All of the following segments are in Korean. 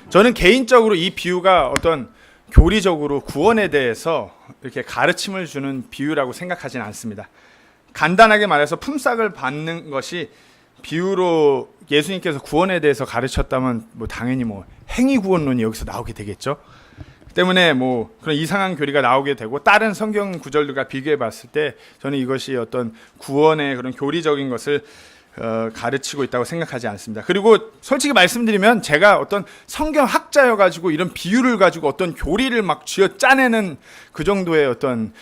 저는 개인적으로 이 비유가 어떤 교리적으로 구원에 대해서 이렇게 가르침을 주는 비유라고 생각하지는 않습니다. 간단하게 말해서 품삯을 받는 것이 비유로 예수님께서 구원에 대해서 가르쳤다면 당연히 행위 구원론이 여기서 나오게 되겠죠. 때문에 그런 이상한 교리가 나오게 되고, 다른 성경 구절들과 비교해 봤을 때 저는 이것이 어떤 구원의 그런 교리적인 것을 가르치고 있다고 생각하지 않습니다. 그리고 솔직히 말씀드리면 제가 어떤 성경 학자여 가지고 이런 비유를 가지고 어떤 교리를 막 쥐어 짜내는 그 정도의 어떤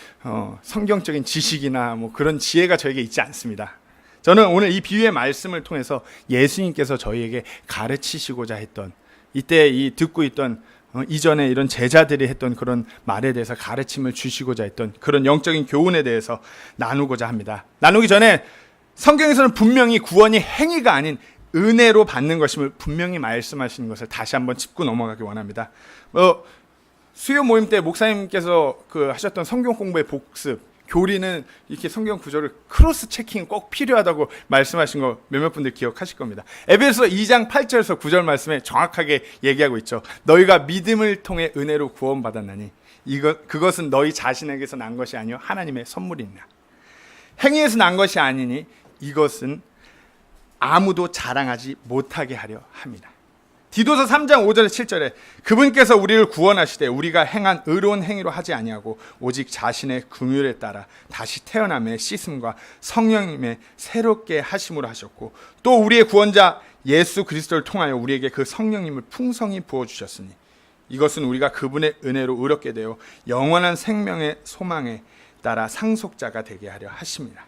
성경적인 지식이나 그런 지혜가 저에게 있지 않습니다. 저는 오늘 이 비유의 말씀을 통해서 예수님께서 저희에게 가르치시고자 했던, 이때 듣고 있던 이전에 이런 제자들이 했던 그런 말에 대해서 가르침을 주시고자 했던 그런 영적인 교훈에 대해서 나누고자 합니다. 나누기 전에 성경에서는 분명히 구원이 행위가 아닌 은혜로 받는 것임을 분명히 말씀하시는 것을 다시 한번 짚고 넘어가기 원합니다. 수요 모임 때 목사님께서 하셨던 성경 공부의 복습, 교리는 이렇게 성경 구절을 크로스 체킹이 꼭 필요하다고 말씀하신 거 몇몇 분들 기억하실 겁니다. 에베소 2장 8절에서 9절 말씀에 정확하게 얘기하고 있죠. 너희가 믿음을 통해 은혜로 구원받았나니 그것은 너희 자신에게서 난 것이 아니요 하나님의 선물이니라. 행위에서 난 것이 아니니 이것은 아무도 자랑하지 못하게 하려 함이라. 디도서 3장 5절에 7절에 그분께서 우리를 구원하시되 우리가 행한 의로운 행위로 하지 아니하고 오직 자신의 긍휼에 따라 다시 태어남의 씻음과 성령님의 새롭게 하심으로 하셨고, 또 우리의 구원자 예수 그리스도를 통하여 우리에게 그 성령님을 풍성히 부어주셨으니 이것은 우리가 그분의 은혜로 의롭게 되어 영원한 생명의 소망에 따라 상속자가 되게 하려 하십니다.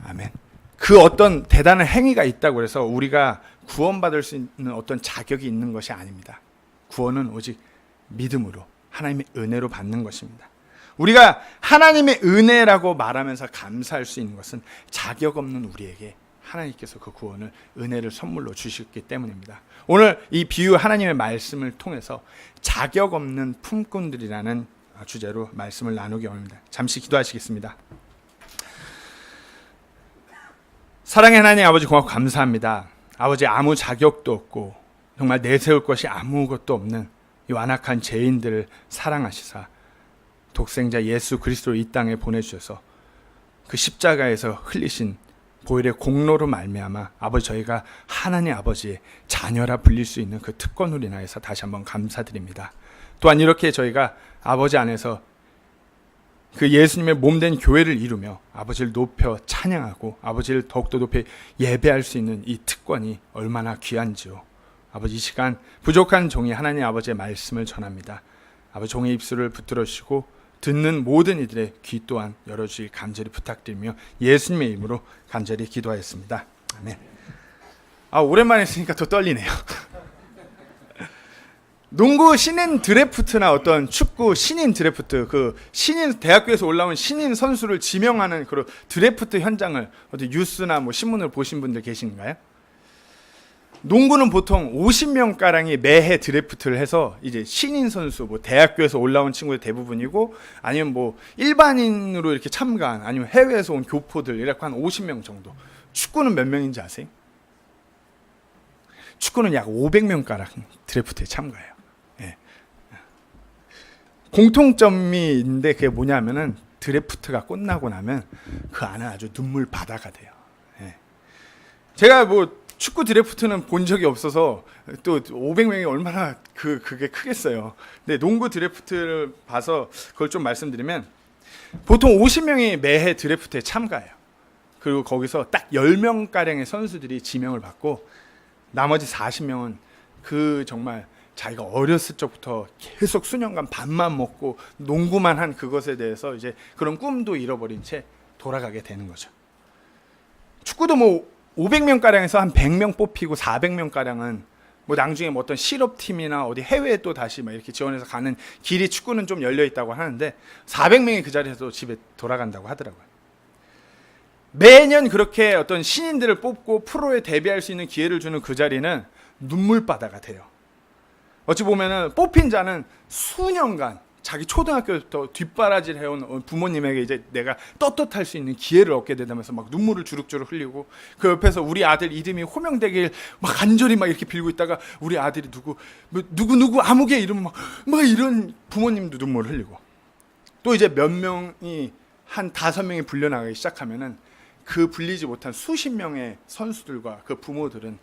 아멘. 그 어떤 대단한 행위가 있다고 해서 우리가 구원받을 수 있는 어떤 자격이 있는 것이 아닙니다. 구원은 오직 믿음으로 하나님의 은혜로 받는 것입니다. 우리가 하나님의 은혜라고 말하면서 감사할 수 있는 것은 자격 없는 우리에게 하나님께서 그 구원을, 은혜를 선물로 주셨기 때문입니다. 오늘 이 비유 하나님의 말씀을 통해서 자격 없는 품꾼들이라는 주제로 말씀을 나누기 원합니다. 잠시 기도하시겠습니다. 사랑의 하나님 아버지, 고맙고 감사합니다. 아버지, 아무 자격도 없고 정말 내세울 것이 아무것도 없는 이 완악한 죄인들을 사랑하시사 독생자 예수 그리스도를 이 땅에 보내주셔서 그 십자가에서 흘리신 보혈의 공로로 말미암아 아버지, 저희가 하나님 아버지의 자녀라 불릴 수 있는 그 특권으로 인하여서 다시 한번 감사드립니다. 또한 이렇게 저희가 아버지 안에서 그 예수님의 몸된 교회를 이루며 아버지를 높여 찬양하고 아버지를 더욱더 높이 예배할 수 있는 이 특권이 얼마나 귀한지요. 아버지, 이 시간 부족한 종이 하나님 아버지의 말씀을 전합니다. 아버지, 종의 입술을 붙들어 주시고 듣는 모든 이들의 귀 또한 열어주길 간절히 부탁드리며 예수님의 이름으로 간절히 기도하였습니다. 아멘. 오랜만에 했으니까 더 떨리네요. 농구 신인 드래프트나 어떤 축구 신인 드래프트, 그 신인 대학교에서 올라온 신인 선수를 지명하는 그런 드래프트 현장을 어디 뉴스나 신문을 보신 분들 계신가요? 농구는 보통 50명 가량이 매해 드래프트를 해서 이제 신인 선수, 대학교에서 올라온 친구들 대부분이고, 아니면 일반인으로 이렇게 참가한, 아니면 해외에서 온 교포들 이렇게 한 50명 정도. 축구는 몇 명인지 아세요? 축구는 약 500명 가량 드래프트에 참가해요. 공통점이 있는데 그게 뭐냐면은 드래프트가 끝나고 나면 그 안은 아주 눈물 바다가 돼요. 제가 축구 드래프트는 본 적이 없어서 또 500명이 얼마나 그게 크겠어요. 근데 농구 드래프트를 봐서 그걸 좀 말씀드리면 보통 50명이 매해 드래프트에 참가해요. 그리고 거기서 딱 10명 가량의 선수들이 지명을 받고 나머지 40명은 그 정말 자기가 어렸을 적부터 계속 수년간 밥만 먹고 농구만 한 그것에 대해서 이제 그런 꿈도 잃어버린 채 돌아가게 되는 거죠. 축구도 500명 가량에서 한 100명 뽑히고 400명 가량은 나중에 어떤 실업팀이나 어디 해외에 또 다시 이렇게 지원해서 가는 길이 축구는 좀 열려 있다고 하는데 400명이 그 자리에서 집에 돌아간다고 하더라고요. 매년 그렇게 어떤 신인들을 뽑고 프로에 데뷔할 수 있는 기회를 주는 그 자리는 눈물바다가 돼요. 어찌 보면은 뽑힌 자는 수년간 자기 초등학교부터 뒷바라지를 해온 부모님에게 이제 내가 떳떳할 수 있는 기회를 얻게 되면서 막 눈물을 주룩주룩 흘리고, 그 옆에서 우리 아들 이름이 호명되길 막 간절히 막 이렇게 빌고 있다가 우리 아들이 누구 아무개 이름 막 이런 부모님도 눈물을 흘리고, 또 이제 몇 명이 한 5명이 불려나가기 시작하면은 그 불리지 못한 수십 명의 선수들과 그 부모들은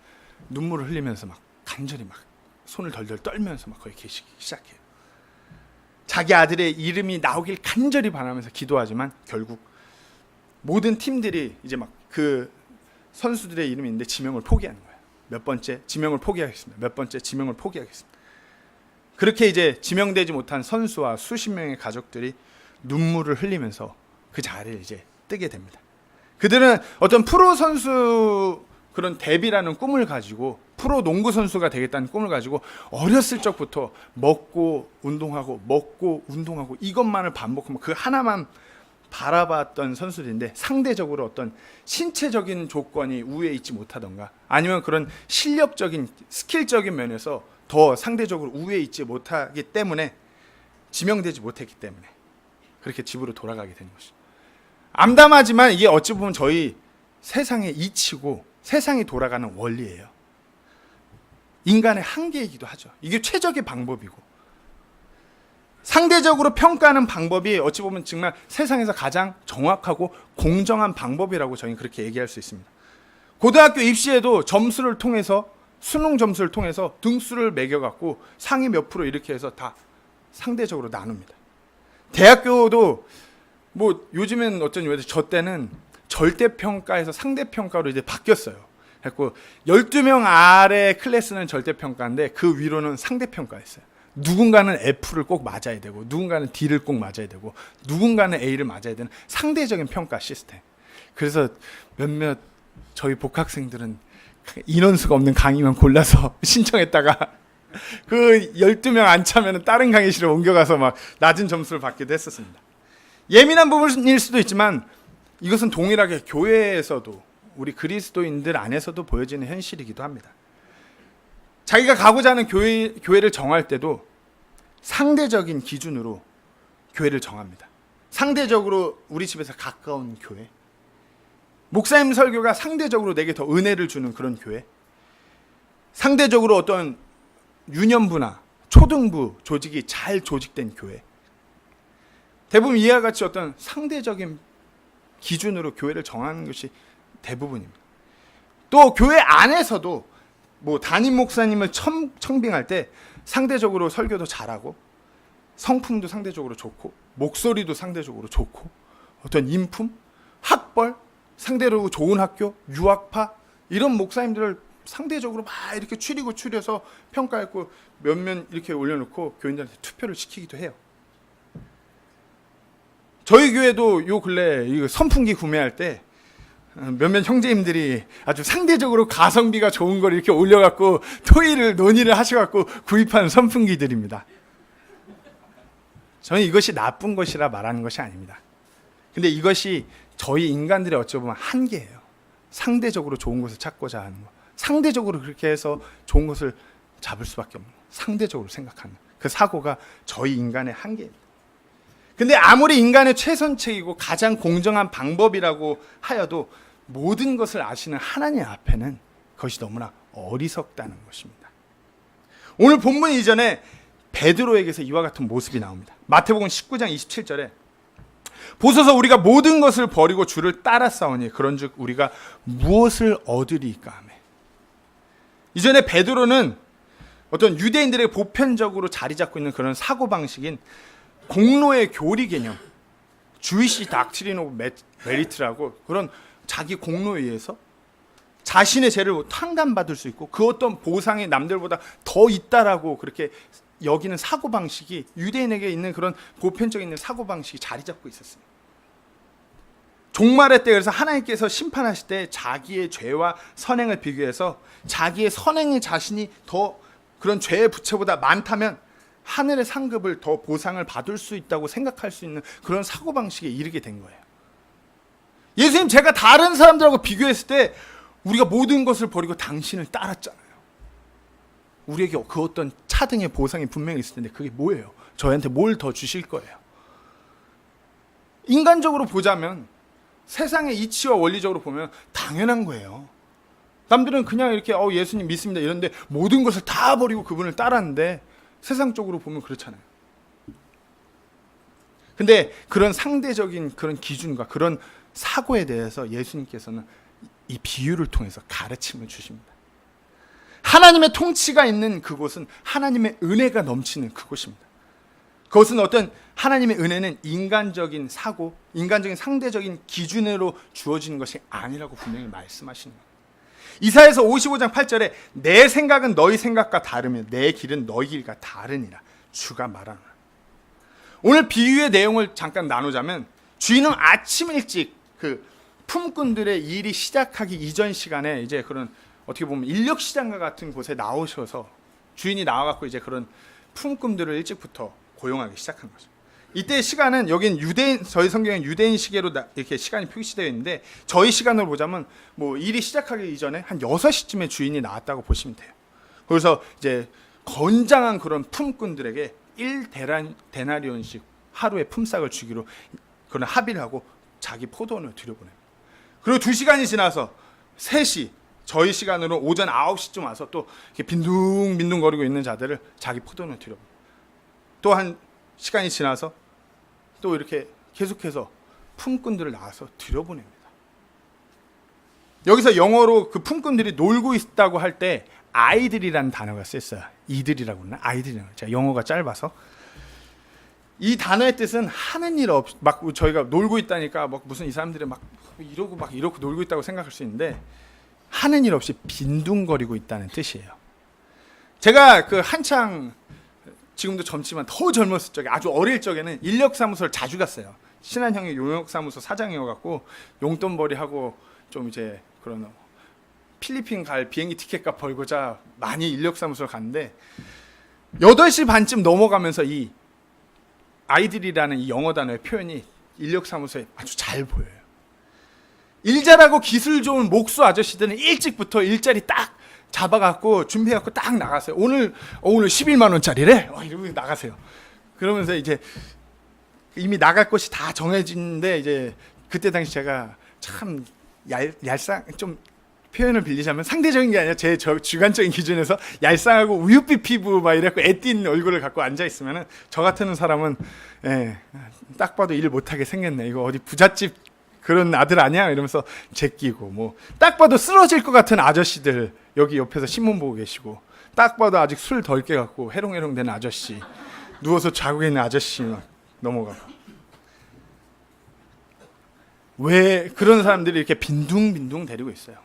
눈물을 흘리면서 막 간절히 막 손을 덜덜 떨면서 막 거기 계시기 시작해요. 자기 아들의 이름이 나오길 간절히 바라면서 기도하지만 결국 모든 팀들이 이제 막 그 선수들의 이름이 있는데 지명을 포기하는 거예요. 몇 번째 지명을 포기하겠습니다. 몇 번째 지명을 포기하겠습니다. 그렇게 이제 지명되지 못한 선수와 수십 명의 가족들이 눈물을 흘리면서 그 자리를 이제 뜨게 됩니다. 그들은 어떤 프로 선수 그런 데뷔라는 꿈을 가지고, 프로 농구 선수가 되겠다는 꿈을 가지고 어렸을 적부터 먹고 운동하고 이것만을 반복하면 그 하나만 바라봤던 선수들인데, 상대적으로 어떤 신체적인 조건이 우위에 있지 못하던가 아니면 그런 실력적인 스킬적인 면에서 더 상대적으로 우위에 있지 못하기 때문에, 지명되지 못했기 때문에 그렇게 집으로 돌아가게 되는 것이죠. 암담하지만 이게 어찌 보면 저희 세상의 이치고 세상이 돌아가는 원리예요. 인간의 한계이기도 하죠. 이게 최적의 방법이고, 상대적으로 평가하는 방법이 어찌 보면 정말 세상에서 가장 정확하고 공정한 방법이라고 저희는 그렇게 얘기할 수 있습니다. 고등학교 입시에도 점수를 통해서, 수능 점수를 통해서 등수를 매겨갖고 상위 몇 프로 이렇게 해서 다 상대적으로 나눕니다. 대학교도 뭐 요즘엔 어쩐지 왜 저 때는 절대평가에서 상대평가로 이제 바뀌었어요. 그래서 12명 아래 클래스는 절대평가인데 그 위로는 상대평가였어요. 누군가는 F를 꼭 맞아야 되고, 누군가는 D를 꼭 맞아야 되고, 누군가는 A를 맞아야 되는 상대적인 평가 시스템. 그래서 몇몇 저희 복학생들은 인원수가 없는 강의만 골라서 신청했다가 그 12명 안 차면 다른 강의실에 옮겨가서 막 낮은 점수를 받기도 했었습니다. 예민한 부분일 수도 있지만 이것은 동일하게 교회에서도, 우리 그리스도인들 안에서도 보여지는 현실이기도 합니다. 자기가 가고자 하는 교회를 정할 때도 상대적인 기준으로 교회를 정합니다. 상대적으로 우리 집에서 가까운 교회, 목사님 설교가 상대적으로 내게 더 은혜를 주는 그런 교회, 상대적으로 어떤 유년부나 초등부 조직이 잘 조직된 교회, 대부분 이와 같이 어떤 상대적인 기준으로 교회를 정하는 것이 대부분입니다. 또 교회 안에서도 뭐 담임 목사님을 청빙할 때 상대적으로 설교도 잘하고, 성품도 상대적으로 좋고, 목소리도 상대적으로 좋고, 어떤 인품, 학벌, 상대로 좋은 학교, 유학파, 이런 목사님들을 상대적으로 막 이렇게 추려서 평가했고 몇몇 이렇게 올려놓고 교인들한테 투표를 시키기도 해요. 저희 교회도 요 근래 이거 선풍기 구매할 때 몇몇 형제님들이 아주 상대적으로 가성비가 좋은 걸 이렇게 올려갖고 논의를 하셔갖고 구입한 선풍기들입니다. 저는 이것이 나쁜 것이라 말하는 것이 아닙니다. 근데 이것이 저희 인간들의 어찌 보면 한계예요. 상대적으로 좋은 것을 찾고자 하는 것, 상대적으로 그렇게 해서 좋은 것을 잡을 수밖에 없는 것, 상대적으로 생각하는 그 사고가 저희 인간의 한계입니다. 근데 아무리 인간의 최선책이고 가장 공정한 방법이라고 하여도 모든 것을 아시는 하나님 앞에는 그것이 너무나 어리석다는 것입니다. 오늘 본문 이전에 베드로에게서 이와 같은 모습이 나옵니다. 마태복음 19장 27절에 보소서 우리가 모든 것을 버리고 주를 따라싸우니 그런즉 우리가 무엇을 얻으리까 하며, 이전에 베드로는 어떤 유대인들의 보편적으로 자리 잡고 있는 그런 사고방식인 공로의 교리 개념, 주이시 닥트린 오브 메리트라고, 그런 자기 공로에 의해서 자신의 죄를 탕감받을 수 있고 그 어떤 보상이 남들보다 더 있다라고 그렇게 여기는 사고방식이 유대인에게 있는 그런 보편적인 사고방식이 자리 잡고 있었습니다. 종말의 때 그래서 하나님께서 심판하실 때 자기의 죄와 선행을 비교해서 자기의 선행의 자신이 더 그런 죄의 부채보다 많다면 하늘의 상급을 더 보상을 받을 수 있다고 생각할 수 있는 그런 사고방식에 이르게 된 거예요. 예수님, 제가 다른 사람들하고 비교했을 때 우리가 모든 것을 버리고 당신을 따랐잖아요. 우리에게 그 어떤 차등의 보상이 분명히 있을 텐데 그게 뭐예요? 저희한테 뭘 더 주실 거예요? 인간적으로 보자면, 세상의 이치와 원리적으로 보면 당연한 거예요. 남들은 그냥 이렇게 예수님 믿습니다 이런데 모든 것을 다 버리고 그분을 따랐는데, 세상적으로 보면 그렇잖아요. 근데 그런 상대적인 그런 기준과 그런 사고에 대해서 예수님께서는 이 비유를 통해서 가르침을 주십니다. 하나님의 통치가 있는 그곳은 하나님의 은혜가 넘치는 그곳입니다. 그것은 어떤 하나님의 은혜는 인간적인 사고, 인간적인 상대적인 기준으로 주어지는 것이 아니라고 분명히 말씀하시는 거예요. 이사야서 55장 8절에 내 생각은 너희 생각과 다르며 내 길은 너희 길과 다르니라 주가 말하노라. 오늘 비유의 내용을 잠깐 나누자면, 주인은 아침 일찍 그 품꾼들의 일이 시작하기 이전 시간에 이제 그런 어떻게 보면 인력 시장과 같은 곳에 나오셔서 주인이 나와갖고 이제 그런 품꾼들을 일찍부터 고용하기 시작한 거죠. 이때 시간은 여긴 유대인, 저희 성경엔 유대인 시계로 이렇게 시간이 표시되어 있는데, 저희 시간으로 보자면 뭐 일이 시작하기 이전에 한 6시쯤에 주인이 나왔다고 보시면 돼요. 그래서 이제 건장한 그런 품꾼들에게 1데나리온씩 하루에 품삯을 주기로 그런 합의를 하고 자기 포도원을 들여보냅니다. 그리고 2시간이 지나서 3시, 저희 시간으로 오전 9시쯤 와서 또 이렇게 빈둥빈둥거리고 있는 자들을 자기 포도원을 들여보냅니다. 또 한 시간이 지나서 또 이렇게 계속해서 품꾼들을 나와서 들여보냅니다. 여기서 영어로 그 품꾼들이 놀고 있다고 할 때 아이들이라는 단어가 쓰였어요. 이들이라고 그러나? 아이들이라고. 제가 영어가 짧아서. 이 단어의 뜻은 하는 일 없이, 막 저희가 놀고 있다니까 막 무슨 이 사람들이 막 이러고 놀고 있다고 생각할 수 있는데, 하는 일 없이 빈둥거리고 있다는 뜻이에요. 제가 그 한창, 지금도 젊지만 더 젊었을 적에, 아주 어릴 적에는 인력사무소를 자주 갔어요. 친한 형이 용역사무소 사장이어갖고 용돈벌이하고 좀 이제 그런 필리핀 갈 비행기 티켓값 벌고자 많이 인력사무소를 갔는데, 8시 반쯤 넘어가면서 이 아이들이라는 이 영어 단어의 표현이 인력사무소에 아주 잘 보여요. 일 잘하고 기술 좋은 목수 아저씨들은 일찍부터 일자리 딱 잡아갖고 준비해갖고 딱 나가세요. 오늘 11만 원짜리래? 이러고 나가세요. 그러면서 이제 이미 나갈 곳이 다 정해진데, 이제 그때 당시 제가 참 얄쌍, 좀 표현을 빌리자면 상대적인 게 아니라 제 주관적인 기준에서 얄쌍하고 우윳빛 피부 막 이래갖고 애띤 얼굴을 갖고 앉아있으면은, 저 같은 사람은 딱 봐도 일 못하게 생겼네, 이거 어디 부잣집 그런 아들 아니야? 이러면서 제끼고, 뭐 딱 봐도 쓰러질 것 같은 아저씨들 여기 옆에서 신문 보고 계시고, 딱 봐도 아직 술 덜 깨갖고 해롱해롱 된 아저씨, 누워서 자고 있는 아저씨 막 넘어가고. 왜 그런 사람들이 이렇게 빈둥빈둥 데리고 있어요?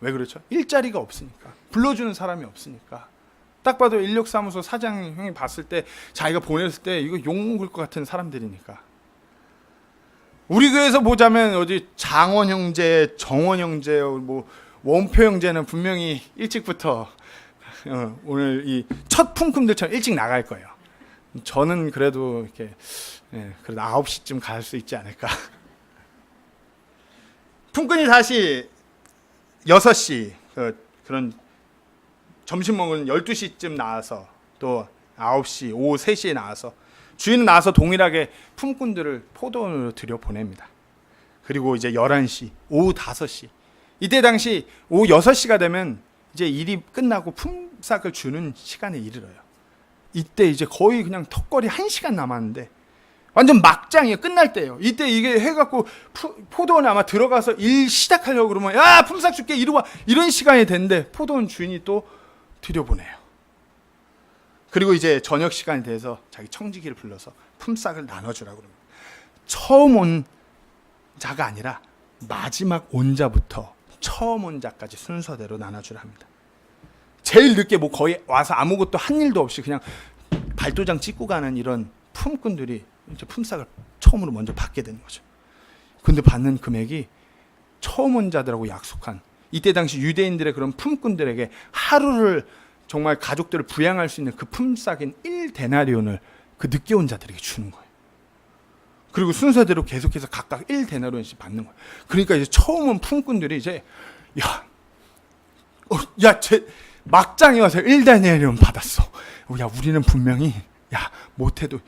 왜 그렇죠? 일자리가 없으니까, 불러주는 사람이 없으니까. 딱 봐도 인력사무소 사장 형이 봤을 때, 자기가 보냈을 때 이거 욕먹을 것 같은 사람들이니까. 우리 교회에서 보자면 어디 장원 형제, 정원 형제, 뭐 원표 형제는 분명히 일찍부터 오늘 이 첫 품꾼들처럼 일찍 나갈 거예요. 저는 그래도 이렇게 그래도 9시쯤 갈 수 있지 않을까. 품꾼이 다시 6시, 그런 점심 먹은 12시쯤 나와서, 또 9시, 오후 3시에 나와서, 주인은 나와서 동일하게 품꾼들을 포도원으로 들여보냅니다. 그리고 이제 11시, 오후 5시, 이때 당시 오후 6시가 되면 이제 일이 끝나고 품삯을 주는 시간에 이르러요. 이때 이제 거의 그냥 턱걸이 1시간 남았는데 완전 막장이에요. 끝날 때예요. 이때 이게 해갖고 포도원에 아마 들어가서 일 시작하려고 그러면, 야, 품삯 줄게, 이리 와, 이런 시간이 됐는데 포도원 주인이 또 들여보내요. 그리고 이제 저녁 시간이 돼서 자기 청지기를 불러서 품삯을 나눠주라고 합니다. 처음 온 자가 아니라 마지막 온 자부터 처음 온 자까지 순서대로 나눠주라 합니다. 제일 늦게 뭐 거의 와서 아무것도 한 일도 없이 그냥 발도장 찍고 가는 이런 품꾼들이 이제 품삯을 처음으로 먼저 받게 되는 거죠. 근데 받는 금액이 처음 온 자들하고 약속한, 이때 당시 유대인들의 그런 품꾼들에게 하루를 정말 가족들을 부양할 수 있는 그 품삯인 1데나리온을 그 늦게 온 자들에게 주는 거예요. 그리고 순서대로 계속해서 각각 1데나리온씩 받는 거예요. 그러니까 이제 처음 온 품꾼들이 이제 쟤 막장에 와서 1데나리온 받았어. 야, 우리는 분명히 야, 못해도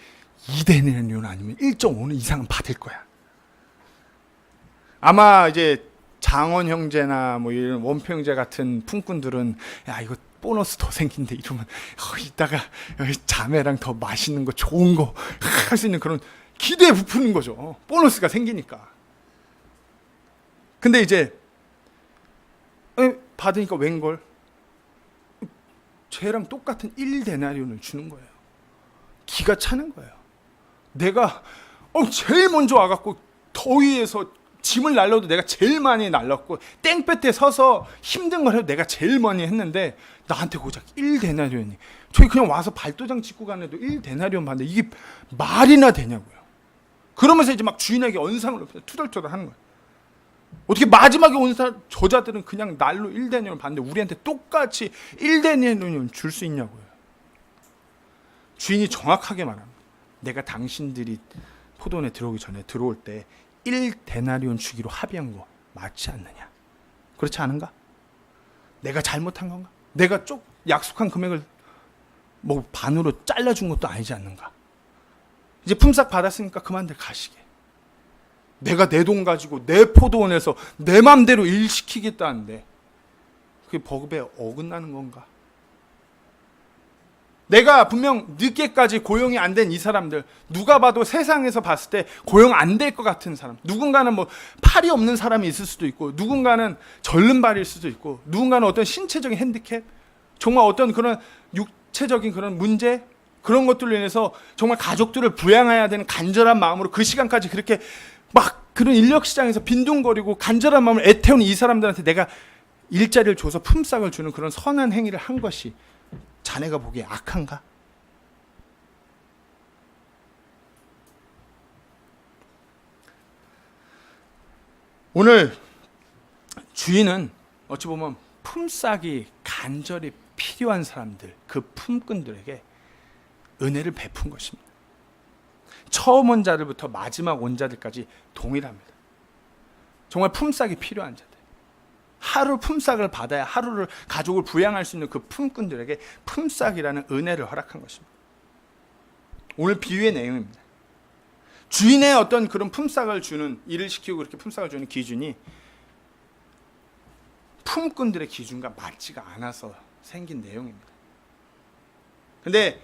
2데나리온 아니면 1.5는 이상은 받을 거야. 아마 이제 장원 형제나 뭐 이런 원표 형제 같은 품꾼들은 야, 이거 보너스 더 생긴데 이러면 이따가 자매랑 더 맛있는 거 좋은 거 할 수 있는 그런 기대에 부푸는 거죠. 보너스가 생기니까. 근데 이제 받으니까 웬걸 쟤랑 똑같은 1데나리온을 주는 거예요. 기가 차는 거예요. 내가 제일 먼저 와갖고 더위에서 짐을 날려도 내가 제일 많이 날렸고 땡볕에 서서 힘든 걸 해도 내가 제일 많이 했는데 나한테 고작 1데나리온이, 저기 그냥 와서 발도장 짓고 가는데도 1데나리온 받는데 이게 말이나 되냐고요. 그러면서 이제 막 주인에게 언상을 높여서 투덜투덜 하는 거예요. 어떻게 마지막에 온 저자들은 그냥 날로 1데나리온 받는데 우리한테 똑같이 1데나리온 줄 수 있냐고요. 주인이 정확하게 말합니다. 내가 당신들이 포도원에 들어오기 전에 들어올 때 1데나리온 주기로 합의한 거 맞지 않느냐? 그렇지 않은가? 내가 잘못한 건가? 내가 약속한 금액을 뭐 반으로 잘라준 것도 아니지 않는가? 이제 품삯 받았으니까 그만들 가시게. 내가 내 돈 가지고 내 포도원에서 내 맘대로 일 시키겠다는데 그게 법에 어긋나는 건가? 내가 분명 늦게까지 고용이 안 된 이 사람들, 누가 봐도 세상에서 봤을 때 고용 안 될 것 같은 사람, 누군가는 뭐 팔이 없는 사람이 있을 수도 있고, 누군가는 절름발일 수도 있고, 누군가는 어떤 신체적인 핸디캡, 정말 어떤 그런 육체적인 그런 문제, 그런 것들로 인해서 정말 가족들을 부양해야 되는 간절한 마음으로 그 시간까지 그렇게 막 그런 인력 시장에서 빈둥거리고 간절한 마음을 애태우는 이 사람들한테 내가 일자리를 줘서 품삯을 주는 그런 선한 행위를 한 것이 자네가 보기에 악한가? 오늘 주인은 어찌 보면 품삯이 간절히 필요한 사람들, 그 품꾼들에게 은혜를 베푼 것입니다. 처음 온 자들부터 마지막 온 자들까지 동일합니다. 정말 품삯이 필요한 자들, 하루 품삯을 받아야 하루를 가족을 부양할 수 있는 그 품꾼들에게 품삯이라는 은혜를 허락한 것입니다. 오늘 비유의 내용입니다. 주인의 어떤 그런 품삯을 주는, 일을 시키고 그렇게 품삯을 주는 기준이 품꾼들의 기준과 맞지가 않아서 생긴 내용입니다. 근데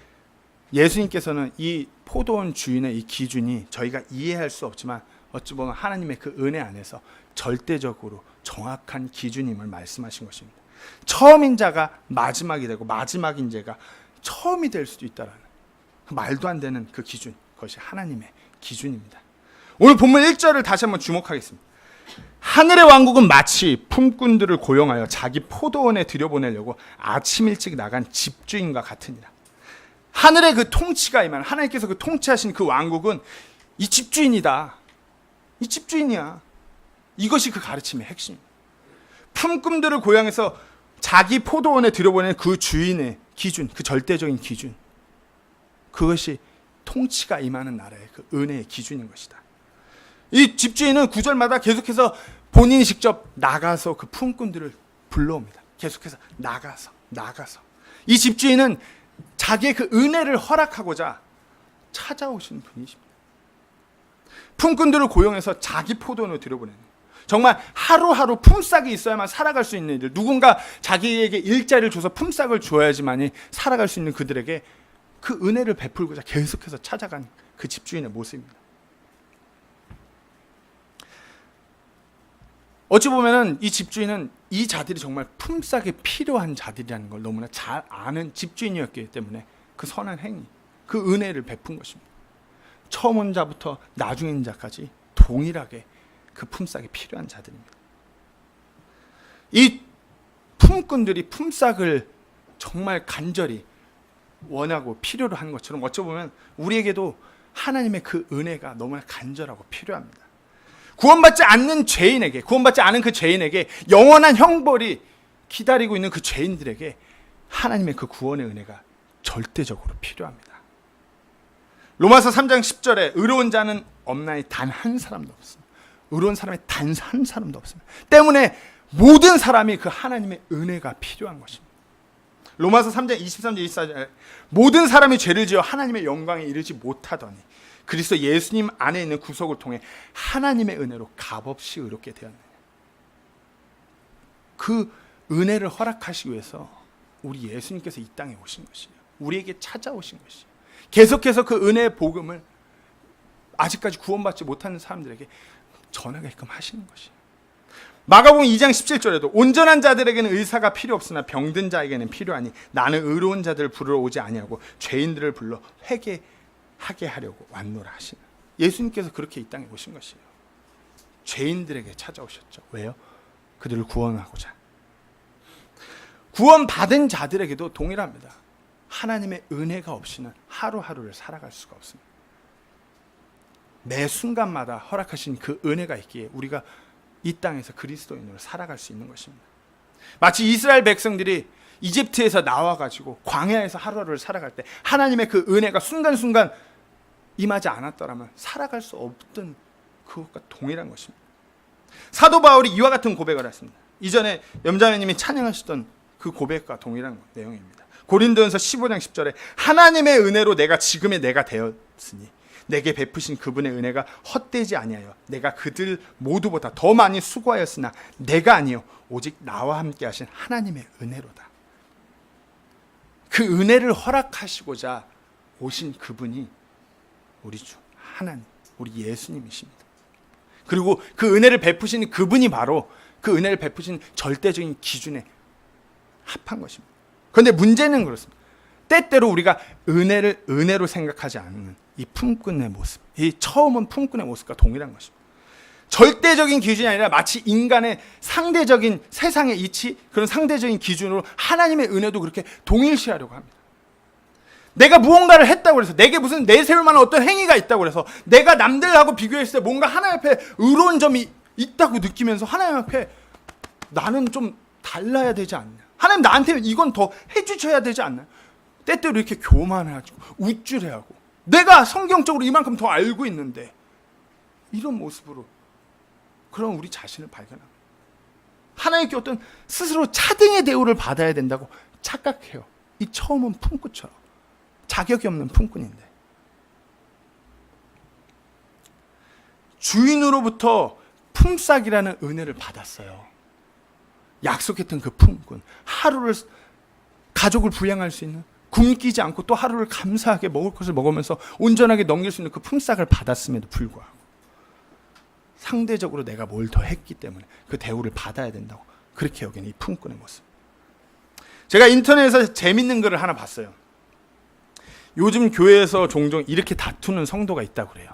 예수님께서는 이 포도원 주인의 이 기준이 저희가 이해할 수 없지만 어찌 보면 하나님의 그 은혜 안에서 절대적으로 정확한 기준임을 말씀하신 것입니다. 처음인 자가 마지막이 되고 마지막인 자가 처음이 될 수도 있다라는 말도 안 되는 그 기준, 그것이 하나님의 기준입니다. 오늘 본문 1절을 다시 한번 주목하겠습니다. 하늘의 왕국은 마치 품꾼들을 고용하여 자기 포도원에 들여보내려고 아침 일찍 나간 집주인과 같으니라. 하늘의 그 통치가 임한, 하나님께서 그 통치하신 그 왕국은 이 집주인이다. 이 집주인이야. 이것이 그 가르침의 핵심입니다. 품꾼들을 고용해서 자기 포도원에 들여보내는 그 주인의 기준, 그 절대적인 기준, 그것이 통치가 임하는 나라의 그 은혜의 기준인 것이다. 이 집주인은 구절마다 계속해서 본인이 직접 나가서 그 품꾼들을 불러옵니다. 계속해서 나가서. 이 집주인은 자기의 그 은혜를 허락하고자 찾아오신 분이십니다. 품꾼들을 고용해서 자기 포도원으로 들여보내는, 정말 하루하루 품삯이 있어야만 살아갈 수 있는 일들, 누군가 자기에게 일자리를 줘서 품삯을 줘야지만이 살아갈 수 있는 그들에게 그 은혜를 베풀고자 계속해서 찾아간 그 집주인의 모습입니다. 어찌 보면은 이 집주인은 이 자들이 정말 품삯이 필요한 자들이라는 걸 너무나 잘 아는 집주인이었기 때문에 그 선한 행위, 그 은혜를 베푼 것입니다. 처음 온 자부터 나중에 온 자까지 동일하게 그 품삯이 필요한 자들입니다. 이 품꾼들이 품삯을 정말 간절히 원하고 필요로 하는 것처럼 어찌 보면 우리에게도 하나님의 그 은혜가 너무나 간절하고 필요합니다. 구원받지 않는 죄인에게, 구원받지 않은 그 죄인에게 영원한 형벌이 기다리고 있는 그 죄인들에게 하나님의 그 구원의 은혜가 절대적으로 필요합니다. 로마서 3장 10절에 의로운 자는 없나니 단 한 사람도 없습니다. 의로운 사람이 단 한 사람도 없습니다. 때문에 모든 사람이 그 하나님의 은혜가 필요한 것입니다. 로마서 3장 23절 24절 모든 사람이 죄를 지어 하나님의 영광에 이르지 못하더니 그리스도 예수님 안에 있는 구속을 통해 하나님의 은혜로 값없이 의롭게 되었느냐. 그 은혜를 허락하시기 위해서 우리 예수님께서 이 땅에 오신 것이에요. 우리에게 찾아오신 것이에요. 계속해서 그 은혜의 복음을 아직까지 구원받지 못하는 사람들에게 전하게끔 하시는 것이에요. 마가복음 2장 17절에도 온전한 자들에게는 의사가 필요 없으나 병든 자에게는 필요하니 나는 의로운 자들을 부르러 오지 아니하고 죄인들을 불러 회개하게 하려고 왔노라 하시는. 예수님께서 그렇게 이 땅에 오신 것이에요. 죄인들에게 찾아오셨죠. 왜요? 그들을 구원하고자. 구원받은 자들에게도 동일합니다. 하나님의 은혜가 없이는 하루하루를 살아갈 수가 없습니다. 매 순간마다 허락하신 그 은혜가 있기에 우리가 이 땅에서 그리스도인으로 살아갈 수 있는 것입니다. 마치 이스라엘 백성들이 이집트에서 나와가지고 광야에서 하루하루를 살아갈 때 하나님의 그 은혜가 순간순간 임하지 않았더라면 살아갈 수 없던 그것과 동일한 것입니다. 사도 바울이 이와 같은 고백을 했습니다. 이전에 염자매님이 찬양하시던 그 고백과 동일한 내용입니다. 고린도전서 15장 10절에 하나님의 은혜로 내가 지금의 내가 되었으니 내게 베푸신 그분의 은혜가 헛되지 아니하여 내가 그들 모두보다 더 많이 수고하였으나 내가 아니요 오직 나와 함께 하신 하나님의 은혜로다. 그 은혜를 허락하시고자 오신 그분이 우리 주 하나님, 우리 예수님이십니다. 그리고 그 은혜를 베푸시는 그분이 바로 그 은혜를 베푸신 절대적인 기준에 합한 것입니다. 그런데 문제는 그렇습니다. 때때로 우리가 은혜를 은혜로 생각하지 않는 이 품꾼의 모습, 이 처음은 품꾼의 모습과 동일한 것입니다. 절대적인 기준이 아니라 마치 인간의 상대적인 세상의 이치, 그런 상대적인 기준으로 하나님의 은혜도 그렇게 동일시하려고 합니다. 내가 무언가를 했다고 해서 내게 무슨 내세울 만한 어떤 행위가 있다고 해서 내가 남들하고 비교했을 때 뭔가 하나님 앞에 의로운 점이 있다고 느끼면서 하나님 앞에 나는 좀 달라야 되지 않냐, 하나님 나한테 이건 더 해주셔야 되지 않나, 때때로 이렇게 교만해가지고 우쭐해하고 내가 성경적으로 이만큼 더 알고 있는데 이런 모습으로 그런 우리 자신을 발견합니다. 하나님께 어떤 스스로 차등의 대우를 받아야 된다고 착각해요. 이 처음은 품꾼처럼 자격이 없는 품꾼인데 주인으로부터 품삯이라는 은혜를 받았어요. 약속했던 그 품꾼, 하루를 가족을 부양할 수 있는, 굶기지 않고 또 하루를 감사하게 먹을 것을 먹으면서 온전하게 넘길 수 있는 그 품삯을 받았음에도 불구하고 상대적으로 내가 뭘 더 했기 때문에 그 대우를 받아야 된다고 그렇게 여기는 이 품꾼의 모습. 제가 인터넷에서 재밌는 글을 하나 봤어요. 요즘 교회에서 종종 이렇게 다투는 성도가 있다고 그래요.